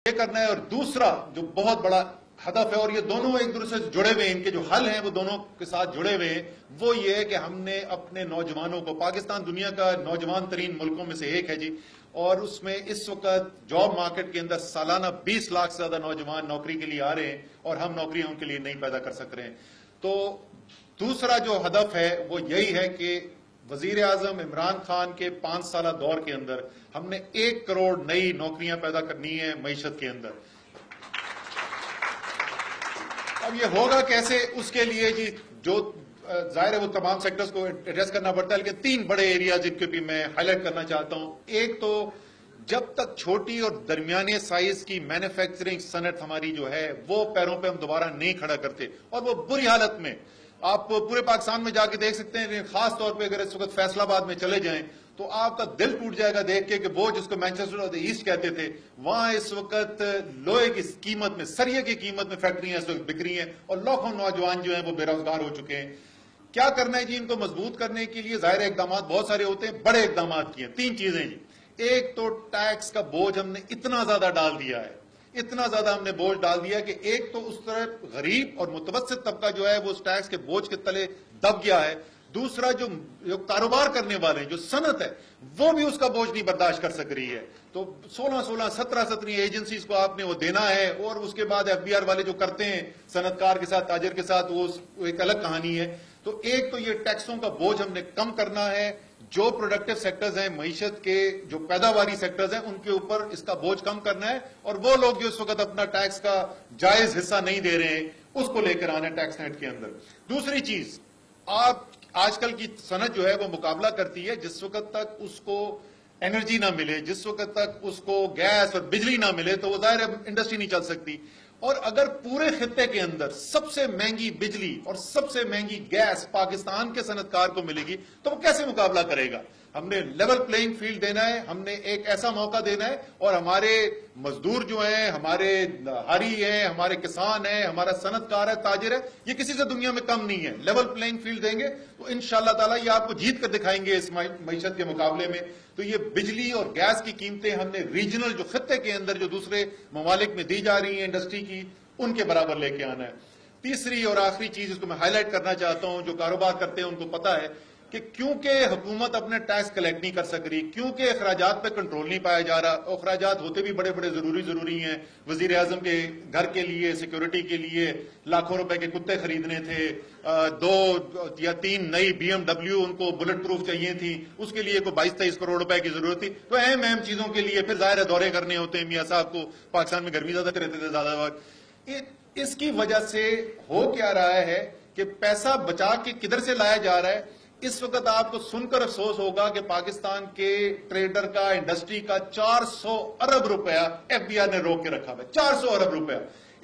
یہ کرنا ہے. اور دوسرا جو بہت بڑا ہدف ہے, اور یہ دونوں ایک دوسرے سے جڑے ہوئے ہیں, ان کے جو حل ہیں وہ دونوں کے ساتھ جڑے ہوئے ہیں, وہ یہ ہے کہ ہم نے اپنے نوجوانوں کو, پاکستان دنیا کا نوجوان ترین ملکوں میں سے ایک ہے جی, اور اس میں اس وقت جاب مارکیٹ کے اندر سالانہ 20 لاکھ سے زیادہ نوجوان نوکری کے لیے آ رہے ہیں, اور ہم نوکریاں ان کے لیے نہیں پیدا کر سک رہے ہیں. تو دوسرا جو ہدف ہے وہ یہی ہے کہ وزیر اعظم عمران خان کے 5 سالہ دور کے اندر ہم نے 1 کروڑ نئی نوکریاں پیدا کرنی ہے معیشت کے اندر. اب یہ ہوگا کیسے, اس کے لیے جی جو ظاہر ہے وہ تمام سیکٹرز کو ایڈریس کرنا پڑتا ہے, لیکن 3 بڑے ایریاز جن کے بھی میں ہائی لائٹ کرنا چاہتا ہوں. ایک تو جب تک چھوٹی اور درمیانے سائز کی مینوفیکچرنگ صنعت ہماری جو ہے وہ پیروں پہ ہم دوبارہ نہیں کھڑا کرتے, اور وہ بری حالت میں, آپ پورے پاکستان میں جا کے دیکھ سکتے ہیں, خاص طور پہ اگر اس وقت فیصل آباد میں چلے جائیں تو آپ کا دل ٹوٹ جائے گا دیکھ کے کہ وہ جس کو مینچسٹر آف دی ایسٹ کہتے تھے, وہاں اس وقت لوہے کی قیمت میں, سریے کی قیمت میں فیکٹریاں اس وقت بک رہی ہیں, اور لاکھوں نوجوان جو ہیں وہ بے روزگار ہو چکے ہیں. کیا کرنا ہے جی ان کو مضبوط کرنے کے لیے؟ ظاہر اقدامات بہت سارے ہوتے ہیں, بڑے اقدامات کیے. 3 چیزیں جی. ایک تو ٹیکس کا بوجھ ہم نے اتنا زیادہ ڈال دیا ہے, اتنا زیادہ ہم نے بوجھ ڈال دیا کہ ایک تو اس طرح غریب اور متوسط طبقہ جو ہے وہ اس ٹیکس کے بوجھ کے تلے دب گیا ہے. دوسرا جو کاروبار کرنے والے ہیں, جو صنعت ہے, وہ بھی اس کا بوجھ نہیں برداشت کر سک رہی ہے. تو 17 ایجنسیز کو آپ نے وہ دینا ہے, اور اس کے بعد FBR والے جو کرتے ہیں صنعت کار کے ساتھ, تاجر کے ساتھ, وہ ایک الگ کہانی ہے. تو ایک تو یہ ٹیکسوں کا بوجھ ہم نے کم کرنا ہے. جو پروڈکٹیو سیکٹرز ہیں معیشت کے, جو پیداواری سیکٹرز ہیں, ان کے اوپر اس کا بوجھ کم کرنا ہے, اور وہ لوگ جو اس وقت اپنا ٹیکس کا جائز حصہ نہیں دے رہے ہیں اس کو لے کر آنا ہے ٹیکس نیٹ کے اندر. دوسری چیز, آپ آج کل کی صنعت جو ہے وہ مقابلہ کرتی ہے, جس وقت تک اس کو انرجی نہ ملے, جس وقت تک اس کو گیس اور بجلی نہ ملے, تو وہ ظاہر انڈسٹری نہیں چل سکتی. اور اگر پورے خطے کے اندر سب سے مہنگی بجلی اور سب سے مہنگی گیس پاکستان کے صنعت کار کو ملے گی تو وہ کیسے مقابلہ کرے گا؟ ہم نے لیول پلینگ فیلڈ دینا ہے, ہم نے ایک ایسا موقع دینا ہے, اور ہمارے مزدور جو ہیں, ہمارے ہاری ہیں, ہمارے کسان ہیں, ہمارا صنعت کار ہے, تاجر ہے, یہ کسی سے دنیا میں کم نہیں ہے. لیول پلینگ فیلڈ دیں گے تو انشاءاللہ تعالی یہ آپ کو جیت کر دکھائیں گے اس معیشت کے مقابلے میں. تو یہ بجلی اور گیس کی قیمتیں ہم نے ریجنل جو خطے کے اندر جو دوسرے ممالک میں دی جا رہی ہیں انڈسٹری کی, ان کے برابر لے کے آنا ہے. تیسری اور آخری چیز اس کو میں ہائی لائٹ کرنا چاہتا ہوں, جو کاروبار کرتے ہیں ان کو پتا ہے کہ کیونکہ حکومت اپنے ٹیکس کلیکٹ نہیں کر سک رہی, کیونکہ اخراجات پہ کنٹرول نہیں پایا جا رہا, اخراجات ہوتے بھی بڑے بڑے ضروری ہیں. وزیر اعظم کے گھر کے لیے, سیکیورٹی کے لیے لاکھوں روپے کے کتے خریدنے تھے, 2 یا 3 نئی BMW ان کو بلٹ پروف چاہیے تھی, اس کے لیے کوئی 22-23 کروڑ روپے کی ضرورت تھی. تو اہم چیزوں کے لیے پھر ظاہر دورے کرنے ہوتے ہیں. میاں صاحب کو پاکستان میں گرمی زیادہ رہتے تھے زیادہ وقت. اس کی وجہ سے ہو کیا رہا ہے کہ پیسہ بچا کے کدھر سے لایا جا رہا ہے. اس وقت آپ کو سن کر افسوس ہوگا کہ پاکستان کے ٹریڈر کا, انڈسٹری کا 400 ارب روپیہ FBR نے روک کے رکھا ہے. 400 ارب روپیہ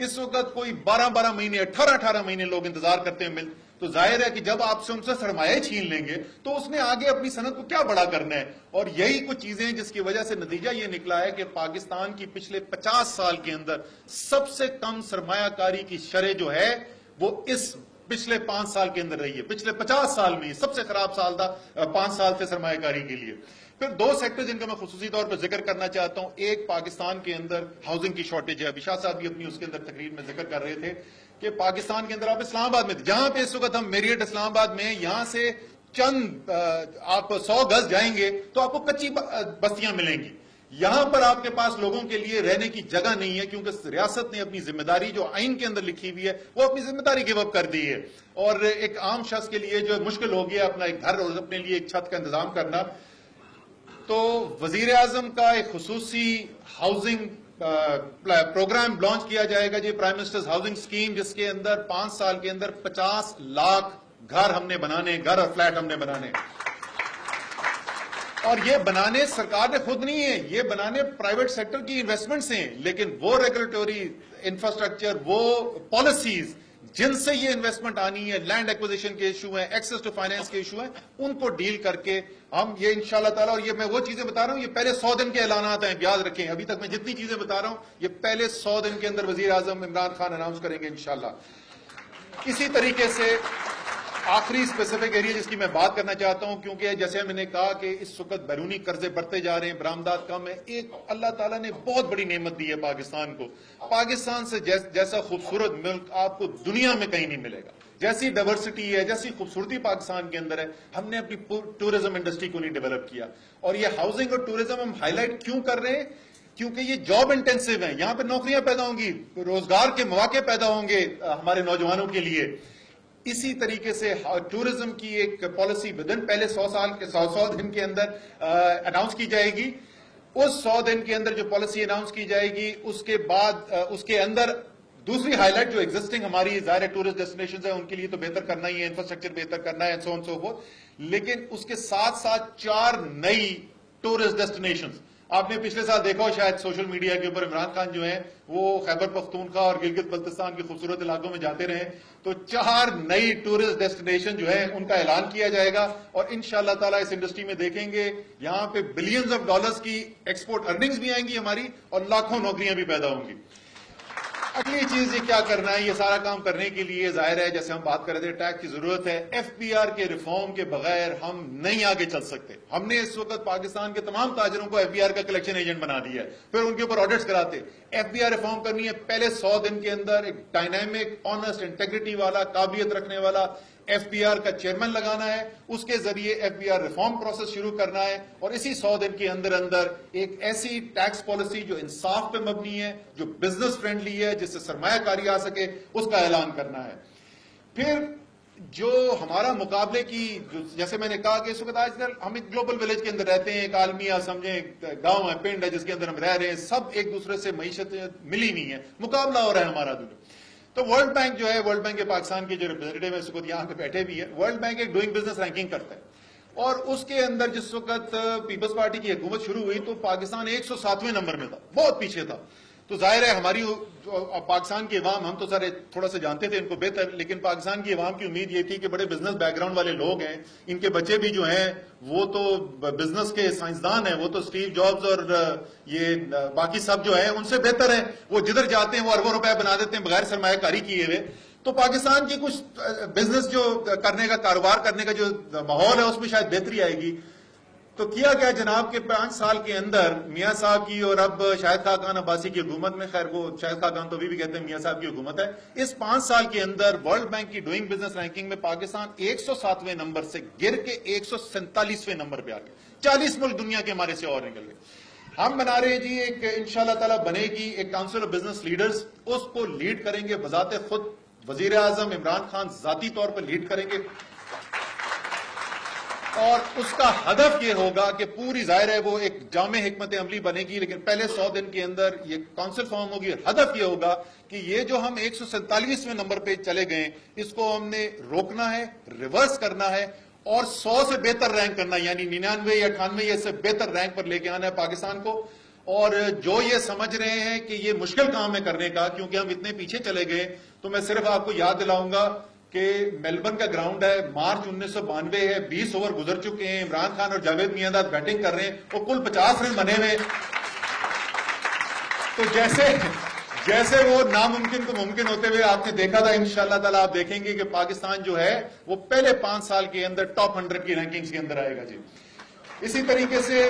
اس وقت کوئی 12 مہینے, 18 مہینے لوگ انتظار کرتے ہیں مل. تو ظاہر ہے کہ جب آپ سے ان سے سرمایہ چھین لیں گے تو اس نے آگے اپنی صنعت کو کیا بڑا کرنا ہے. اور یہی کچھ چیزیں جس کی وجہ سے نتیجہ یہ نکلا ہے کہ پاکستان کی پچھلے 50 سال کے اندر سب سے کم سرمایہ کاری کی شرح جو ہے وہ اس پچھلے 5 سال کے اندر رہی ہے. پچھلے 50 سال میں سب سے خراب سال تھا 5 سال تھے سرمایہ کاری کے لیے. پھر 2 سیکٹر جن کا میں خصوصی طور پر ذکر کرنا چاہتا ہوں. ایک پاکستان کے اندر ہاؤسنگ کی شارٹیج ہے. ابھی شاہ صاحب بھی اپنی اس کے اندر تقریر میں ذکر کر رہے تھے کہ پاکستان کے اندر آپ اسلام آباد میں, جہاں پہ اس وقت ہم میریٹ اسلام آباد میں, یہاں سے چند آپ 100 گز جائیں گے تو آپ کو کچی بستیاں ملیں گی. یہاں پر آپ کے پاس لوگوں کے لیے رہنے کی جگہ نہیں ہے, کیونکہ ریاست نے اپنی ذمہ داری جو آئین کے اندر لکھی ہوئی ہے وہ اپنی ذمہ داری گیو اپ کر دی ہے. اور ایک عام شخص کے لیے جو مشکل ہو گیا اپنا ایک گھر اور اپنے لیے ایک چھت کا انتظام کرنا. تو وزیر اعظم کا ایک خصوصی ہاؤسنگ پروگرام لانچ کیا جائے گا جی, پرائم منسٹرز ہاؤسنگ اسکیم, جس کے اندر 5 سال کے اندر 50 لاکھ گھر ہم نے بنانے, گھر اور فلیٹ ہم نے بنانے. اور یہ بنانے سرکار نے خود نہیں ہے, یہ بنانے پرائیویٹ سیکٹر کی انویسٹمنٹس ہیں, لیکن وہ ریگولیٹوری انفراسٹرکچر, وہ پالیسیز جن سے یہ انویسٹمنٹ آنی ہے, لینڈ ایکوزیشن کے ایشو ہیں, ایکسس ٹو فائنینس کے ایشو ہیں, ان کو ڈیل کر کے ہم یہ انشاءاللہ تعالیٰ, اور یہ میں وہ چیزیں بتا رہا ہوں, یہ پہلے 100 دن کے اعلانات ہیں, یاد رکھیں. ابھی تک میں جتنی چیزیں بتا رہا ہوں یہ پہلے 100 دن کے اندر وزیر اعظم عمران خان اناؤنس کریں گے انشاءاللہ. اسی طریقے سے آخری اسپیسیفک ایریا جس کی میں بات کرنا چاہتا ہوں، کیونکہ جیسے میں نے کہا کہ اس وقت بیرونی قرضے بڑھتے جا رہے ہیں، برآمدات کم ہے، ایک اللہ تعالیٰ نے بہت بڑی نعمت دی ہے پاکستان کو. پاکستان سے جیسا خوبصورت ملک آپ کو دنیا میں کہیں نہیں ملے گا. جیسی ڈائیورسٹی ہے، جیسی خوبصورتی پاکستان کے اندر ہے، ہم نے اپنی ٹورزم انڈسٹری کو نہیں ڈیولپ کیا. اور یہ ہاؤسنگ اور ٹورزم ہم ہائی لائٹ کیوں کر رہے ہیں؟ کیونکہ یہ جاب انٹینسو ہیں، یہاں پہ نوکریاں پیدا ہوں گی، روزگار کے مواقع پیدا ہوں گے ہمارے نوجوانوں کے لیے. اسی طریقے سے ٹورزم کی ایک پالیسی ودن پہلے 100 دن کے اندر اناؤنس کی جائے گی. اس 100 دن کے اندر جو پالیسی اناؤنس کی جائے گی، اس کے بعد اس کے اندر دوسری ہائی لائٹ جو ایگزسٹنگ ہماری ظاہر ٹورسٹ ڈیسٹینیشنز ہیں ان کے لیے تو بہتر کرنا ہی ہے، انفراسٹرکچر بہتر کرنا ہے، سو آن سو فورتھ. لیکن اس کے ساتھ ساتھ 4 نئی ٹورسٹ ڈیسٹینیشنز آپ نے پچھلے سال دیکھا ہو شاید سوشل میڈیا کے اوپر، عمران خان جو ہیں وہ خیبر پختونخوا اور گلگت بلتستان کے خوبصورت علاقوں میں جاتے رہے. تو 4 نئی ٹورسٹ ڈیسٹینیشن جو ہیں ان کا اعلان کیا جائے گا، اور انشاءاللہ تعالیٰ اس انڈسٹری میں دیکھیں گے یہاں پہ بلینز آف ڈالرز کی ایکسپورٹ ارننگز بھی آئیں گی ہماری، اور لاکھوں نوکریاں بھی پیدا ہوں گی. اگلی چیز یہ کیا کرنا ہے، یہ سارا کام کرنے کے لیے ظاہر ہے جیسے ہم بات کر رہے تھے ٹیکس کی ضرورت ہے. ایف پی آر کے ریفارم کے بغیر ہم نہیں آگے چل سکتے. ہم نے اس وقت پاکستان کے تمام تاجروں کو ایف پی آر کا کلیکشن ایجنٹ بنا دیا ہے، پھر ان کے اوپر آڈٹس کراتے. ایف پی آر ریفارم کرنی ہے، پہلے 100 دن کے اندر ایک ڈائنامک، آنےسٹ، انٹیگریٹی والا، قابلیت رکھنے والا ایف پی آر کا چیئرمین لگانا ہے. اس کے ذریعے F P R reform process شروع کرنا ہے، اور اسی 100 دن کے اندر اندر ایک ایسی ٹیکس پالیسی جو انصاف پہ مبنی ہے، جو بزنس فرینڈلی ہے، جس سے سرمایہ کاری آ سکے، اس کا اعلان کرنا ہے. پھر جو ہمارا مقابلے کی جیسے میں نے کہا کہ اس وقت آج کل ہم ایک گلوبل ولیج کے اندر رہتے ہیں، ایک عالمیہ سمجھیں گاؤں ہے، پنڈ ہے جس کے اندر ہم رہ رہے ہیں، سب ایک دوسرے سے معیشت ملی نہیں ہے، مقابلہ ہو رہا ہے ہمارا دنیا. تو ورلڈ بینک جو ہے، ورلڈ بینک کے پاکستان کے جو ریپرزینٹیو ہے اس وقت یہاں پہ بیٹھے بھی ہے، ورلڈ بینک ایک ڈوئنگ بزنس رینکنگ کرتا ہے، اور اس کے اندر جس وقت پیپلز پارٹی کی حکومت شروع ہوئی تو پاکستان 107ویں نمبر میں تھا، بہت پیچھے تھا. تو ظاہر ہے ہماری پاکستان کی عوام، ہم تو سارے تھوڑا سا جانتے تھے ان کو بہتر، لیکن پاکستان کی عوام کی امید یہ تھی کہ بڑے بزنس بیک گراؤنڈ والے لوگ ہیں، ان کے بچے بھی جو ہیں وہ تو بزنس کے سائنسدان ہیں، وہ تو اسٹیو جابز اور یہ باقی سب جو ہیں ان سے بہتر ہیں، وہ جدھر جاتے ہیں وہ اربوں روپے بنا دیتے ہیں بغیر سرمایہ کاری کیے ہوئے. تو پاکستان کی کچھ بزنس جو کرنے کا، کاروبار کرنے کا جو ماحول ہے اس میں شاید بہتری آئے گی. تو کیا گیا جناب کہ 5 سال کے اندر میاں صاحب کی اور اب شاہد خاقان عباسی کی حکومت میں، خیر وہ شاہد خاقان تو ابھی بھی کہتے ہیں میاں صاحب کی حکومت ہے، اس 5 سال کے اندر ورلڈ بینک کی ڈوئنگ بزنس رینکنگ میں پاکستان 107ویں نمبر سے گر کے 147ویں نمبر پہ آ گئے. 40 ملک دنیا کے ہمارے سے اور نکل گئے. ہم بنا رہے ہیں جی ایک انشاءاللہ تعالیٰ بنے گی ایک کاؤنسل آف بزنس لیڈرز، اس کو لیڈ کریں گے بذات خود وزیر اعظم عمران خان ذاتی طور پر لیڈ کریں گے، اور اس کا ہدف یہ ہوگا کہ پوری ظاہر ہے وہ ایک جامع حکمت عملی بنے گی، لیکن پہلے 100 دن کے اندر یہ کونسل فارم ہوگی. ہدف یہ ہوگا کہ یہ جو ہم 147ویں نمبر پہ چلے گئے اس کو ہم نے روکنا ہے، ریورس کرنا ہے، اور 100 سے بہتر رینک کرنا، یعنی 99 یا 98 سے بہتر رینک پر لے کے آنا ہے پاکستان کو. اور جو یہ سمجھ رہے ہیں کہ یہ مشکل کام ہے کرنے کا کیونکہ ہم اتنے پیچھے چلے گئے، تو میں صرف آپ کو یاد دلاؤں گا کہ میلبرن کا گراؤنڈ ہے، مارچ 1992 ہے، 20 اوور گزر چکے ہیں، عمران خان اور جاوید میانداد بیٹنگ کر رہے ہیں، اور کل 50 رن بنے ہوئے. تو جیسے وہ ناممکن کو ممکن ہوتے ہوئے آپ نے دیکھا تھا، انشاءاللہ تعالیٰ آپ دیکھیں گے کہ پاکستان جو ہے وہ پہلے 5 سال کے اندر ٹاپ 100 کی رینکنگز کے اندر آئے گا جی. اسی طریقے سے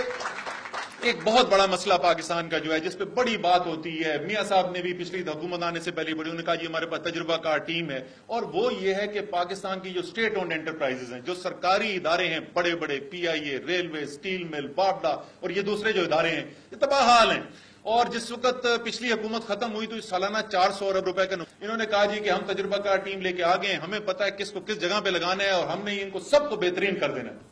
ایک بہت بڑا مسئلہ پاکستان کا جو ہے جس پہ بڑی بات ہوتی ہے، میاں صاحب نے بھی پچھلی حکومت آنے سے پہلے بڑی انہوں نے کہا جی ہمارے پاس تجربہ کار ٹیم ہے، اور وہ یہ ہے کہ پاکستان کی جو اسٹیٹ اونڈ انٹرپرائزز ہیں، جو سرکاری ادارے ہیں بڑے بڑے، پی آئی اے، ریلوے، اسٹیل مل، باپڈا اور یہ دوسرے جو ادارے ہیں، یہ تباہ حال ہیں. اور جس وقت پچھلی حکومت ختم ہوئی تو سالانہ 400 ارب روپے کا انہوں نے کہا جی کہ ہم تجربہ کار ٹیم لے کے آ گئے ہیں، ہمیں پتا ہے کس کو کس جگہ پہ لگانا ہے، اور ہم نے ان کو سب کو بہترین کر دینا ہے.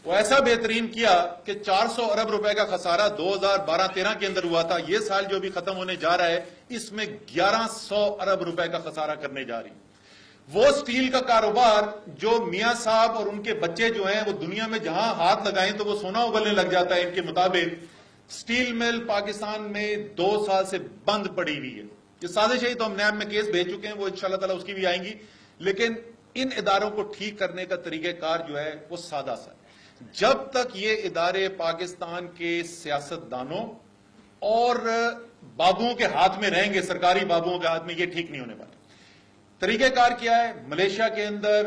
وہ ایسا بہترین کیا کہ 400 ارب روپے کا خسارہ 2012-13 کے اندر ہوا تھا، یہ سال جو بھی ختم ہونے جا رہا ہے اس میں 1100 ارب روپے کا خسارہ کرنے جا رہی. وہ سٹیل کا کاروبار جو میاں صاحب اور ان کے بچے جو ہیں وہ دنیا میں جہاں ہاتھ لگائیں تو وہ سونا اگلنے لگ جاتا ہے، ان کے مطابق سٹیل مل پاکستان میں 2 سال سے بند پڑی ہوئی ہے. یہ سازش ہے، تو ہم نیب میں کیس بھیج چکے ہیں، وہ انشاءاللہ تعالیٰ اس کی بھی آئیں گی. لیکن ان اداروں کو ٹھیک کرنے کا طریقہ کار جو ہے وہ سادہ سا ہے. جب تک یہ ادارے پاکستان کے سیاست دانوں اور بابوؤں کے ہاتھ میں رہیں گے، سرکاری بابوؤں کے ہاتھ میں، یہ ٹھیک نہیں ہونے والا. طریقہ کار کیا ہے؟ ملیشیا کے اندر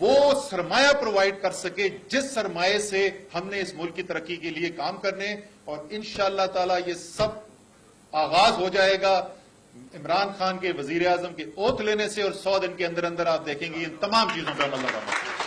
وہ سرمایہ پرووائڈ کر سکے جس سرمایہ سے ہم نے اس ملک کی ترقی کے لیے کام کرنے، اور انشاءاللہ تعالی یہ سب آغاز ہو جائے گا عمران خان کے وزیر اعظم کے اوتھ لینے سے، اور 100 دن کے اندر اندر آپ دیکھیں گے ان تمام چیزوں پر عمل ہوگا۔